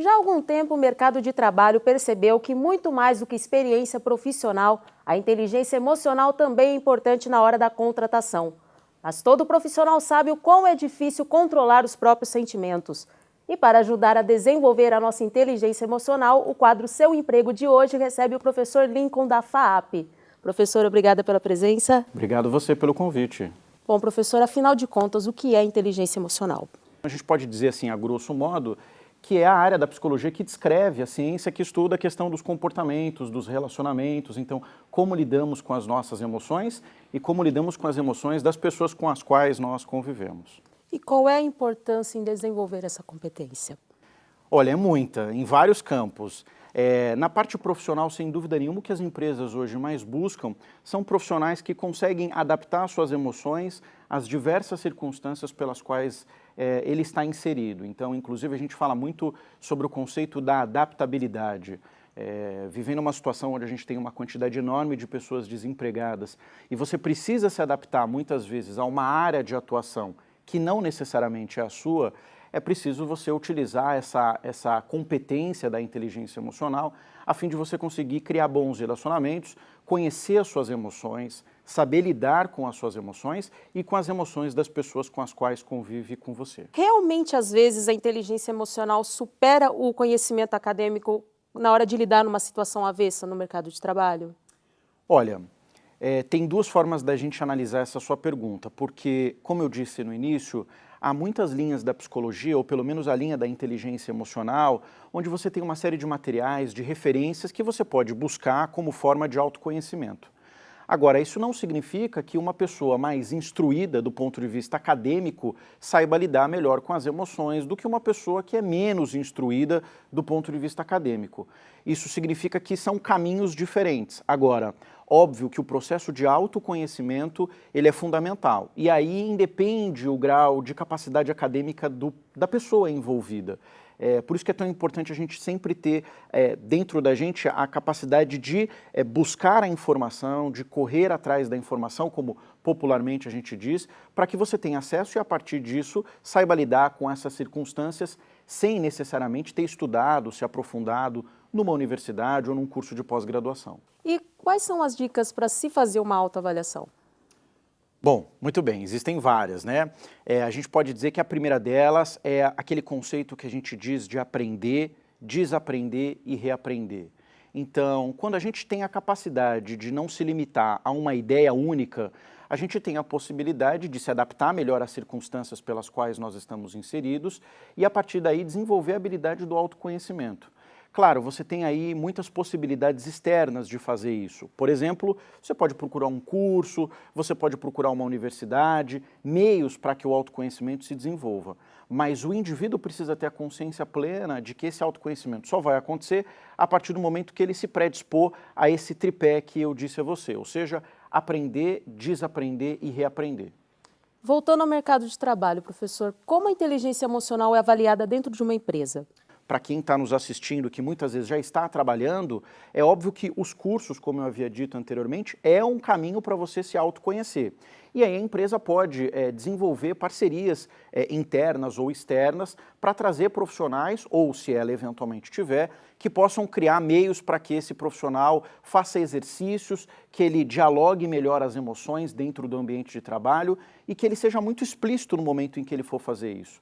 Já há algum tempo, o mercado de trabalho percebeu que, muito mais do que experiência profissional, a inteligência emocional também é importante na hora da contratação. Mas todo profissional sabe o quão é difícil controlar os próprios sentimentos. E para ajudar a desenvolver a nossa inteligência emocional, o quadro Seu Emprego de hoje recebe o professor Lincoln da FAAP. Professor, obrigada pela presença. Obrigado você pelo convite. Bom, professor, afinal de contas, o que é inteligência emocional? A gente pode dizer assim, a grosso modo, que é a área da psicologia que descreve a ciência que estuda a questão dos comportamentos, dos relacionamentos, então como lidamos com as nossas emoções e como lidamos com as emoções das pessoas com as quais nós convivemos. E qual é a importância em desenvolver essa competência? Olha, é muita, em vários campos. Na parte profissional, sem dúvida nenhuma, o que as empresas hoje mais buscam são profissionais que conseguem adaptar suas emoções às diversas circunstâncias pelas quais ele está inserido. Então, inclusive, a gente fala muito sobre o conceito da adaptabilidade. Vivendo uma situação onde a gente tem uma quantidade enorme de pessoas desempregadas e você precisa se adaptar, muitas vezes, a uma área de atuação que não necessariamente é a sua, é preciso você utilizar essa competência da inteligência emocional a fim de você conseguir criar bons relacionamentos, conhecer as suas emoções, saber lidar com as suas emoções e com as emoções das pessoas com as quais convive com você. Realmente, às vezes, a inteligência emocional supera o conhecimento acadêmico na hora de lidar numa situação avessa no mercado de trabalho? Olha, tem duas formas da gente analisar essa sua pergunta, porque, como eu disse no início, há muitas linhas da psicologia, ou pelo menos a linha da inteligência emocional, onde você tem uma série de materiais, de referências que você pode buscar como forma de autoconhecimento. Agora, isso não significa que uma pessoa mais instruída do ponto de vista acadêmico saiba lidar melhor com as emoções do que uma pessoa que é menos instruída do ponto de vista acadêmico. Isso significa que são caminhos diferentes. Agora, óbvio que o processo de autoconhecimento ele é fundamental e aí independe o grau de capacidade acadêmica da pessoa envolvida. Por isso que é tão importante a gente sempre ter dentro da gente a capacidade de buscar a informação, de correr atrás da informação, como popularmente a gente diz, para que você tenha acesso e a partir disso saiba lidar com essas circunstâncias sem necessariamente ter estudado, se aprofundado numa universidade ou num curso de pós-graduação. E quais são as dicas para se fazer uma autoavaliação? Bom, muito bem, existem várias, né? A gente pode dizer que a primeira delas é aquele conceito que a gente diz de aprender, desaprender e reaprender. Então, quando a gente tem a capacidade de não se limitar a uma ideia única, a gente tem a possibilidade de se adaptar melhor às circunstâncias pelas quais nós estamos inseridos e, a partir daí, desenvolver a habilidade do autoconhecimento. Claro, você tem aí muitas possibilidades externas de fazer isso. Por exemplo, você pode procurar um curso, você pode procurar uma universidade, meios para que o autoconhecimento se desenvolva. Mas o indivíduo precisa ter a consciência plena de que esse autoconhecimento só vai acontecer a partir do momento que ele se predispor a esse tripé que eu disse a você, ou seja, aprender, desaprender e reaprender. Voltando ao mercado de trabalho, professor, como a inteligência emocional é avaliada dentro de uma empresa? Para quem está nos assistindo, que muitas vezes já está trabalhando, é óbvio que os cursos, como eu havia dito anteriormente, é um caminho para você se autoconhecer. E aí a empresa pode desenvolver parcerias internas ou externas para trazer profissionais, ou se ela eventualmente tiver, que possam criar meios para que esse profissional faça exercícios, que ele dialogue melhor as emoções dentro do ambiente de trabalho e que ele seja muito explícito no momento em que ele for fazer isso.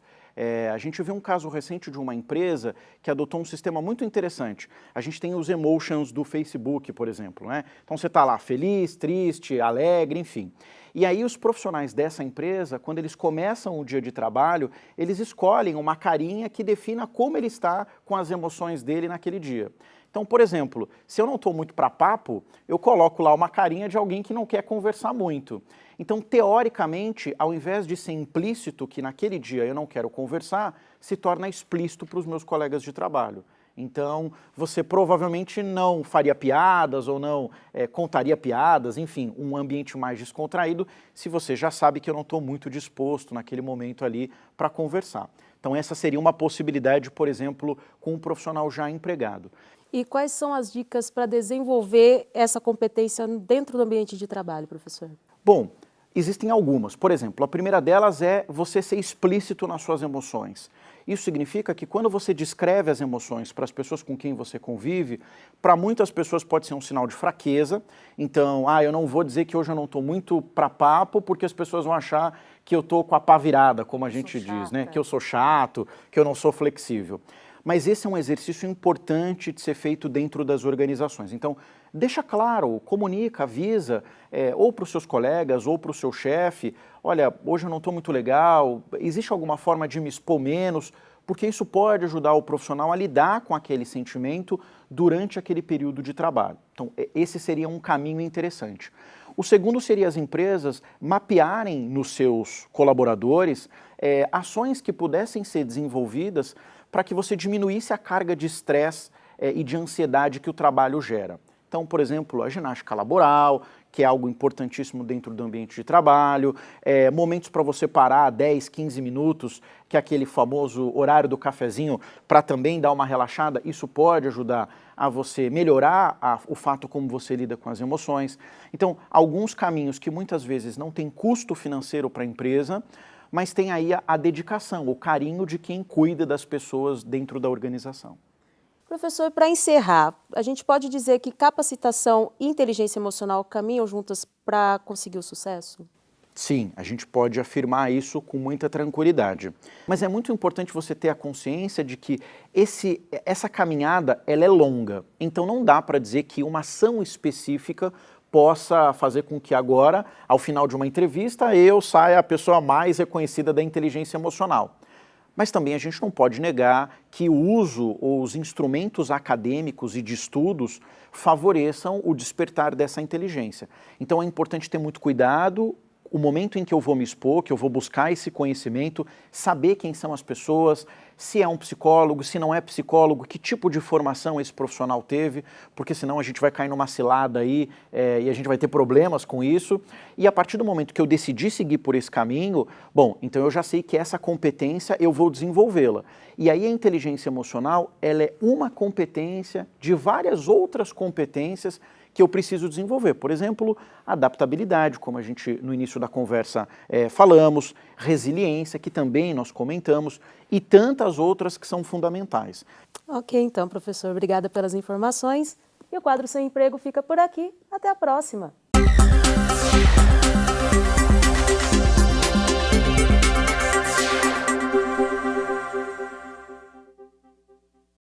A gente viu um caso recente de uma empresa que adotou um sistema muito interessante. A gente tem os emotions do Facebook, por exemplo, né? Então você está lá feliz, triste, alegre, enfim. E aí os profissionais dessa empresa, quando eles começam o dia de trabalho, eles escolhem uma carinha que defina como ele está com as emoções dele naquele dia. Então, por exemplo, se eu não estou muito para papo, eu coloco lá uma carinha de alguém que não quer conversar muito. Então, teoricamente, ao invés de ser implícito que naquele dia eu não quero conversar, se torna explícito para os meus colegas de trabalho. Então, você provavelmente não faria piadas ou não contaria piadas, enfim, um ambiente mais descontraído, se você já sabe que eu não estou muito disposto naquele momento ali para conversar. Então, essa seria uma possibilidade, por exemplo, com um profissional já empregado. E quais são as dicas para desenvolver essa competência dentro do ambiente de trabalho, professor? Bom, existem algumas. Por exemplo, a primeira delas é você ser explícito nas suas emoções. Isso significa que quando você descreve as emoções para as pessoas com quem você convive, para muitas pessoas pode ser um sinal de fraqueza. Então, eu não vou dizer que hoje eu não estou muito para papo, porque as pessoas vão achar que eu estou com a pá virada, como a gente diz, né? Que eu sou chato, que eu não sou flexível. Mas esse é um exercício importante de ser feito dentro das organizações. Então, deixa claro, comunica, avisa, ou para os seus colegas, ou para o seu chefe, olha, hoje eu não estou muito legal, existe alguma forma de me expor menos, porque isso pode ajudar o profissional a lidar com aquele sentimento durante aquele período de trabalho. Então, esse seria um caminho interessante. O segundo seria as empresas mapearem nos seus colaboradores ações que pudessem ser desenvolvidas para que você diminuísse a carga de estresse e de ansiedade que o trabalho gera. Então, por exemplo, a ginástica laboral, que é algo importantíssimo dentro do ambiente de trabalho, momentos para você parar 10, 15 minutos, que é aquele famoso horário do cafezinho, para também dar uma relaxada, isso pode ajudar a você melhorar o fato como você lida com as emoções. Então, alguns caminhos que muitas vezes não tem custo financeiro para a empresa, mas tem aí a dedicação, o carinho de quem cuida das pessoas dentro da organização. Professor, para encerrar, a gente pode dizer que capacitação e inteligência emocional caminham juntas para conseguir o sucesso? Sim, a gente pode afirmar isso com muita tranquilidade. Mas é muito importante você ter a consciência de que essa caminhada ela é longa. Então não dá para dizer que uma ação específica possa fazer com que agora, ao final de uma entrevista, eu saia a pessoa mais reconhecida da inteligência emocional. Mas também a gente não pode negar que o uso ou os instrumentos acadêmicos e de estudos favoreçam o despertar dessa inteligência. Então é importante ter muito cuidado, o momento em que eu vou me expor, que eu vou buscar esse conhecimento, saber quem são as pessoas, se é um psicólogo, se não é psicólogo, que tipo de formação esse profissional teve, porque senão a gente vai cair numa cilada aí e a gente vai ter problemas com isso. E a partir do momento que eu decidi seguir por esse caminho, bom, então eu já sei que essa competência eu vou desenvolvê-la. E aí a inteligência emocional, ela é uma competência de várias outras competências que eu preciso desenvolver. Por exemplo, adaptabilidade, como a gente no início da conversa falamos, resiliência, que também nós comentamos, e tantas outras que são fundamentais. Ok, então, professor, obrigada pelas informações. E o quadro Sem Emprego fica por aqui. Até a próxima!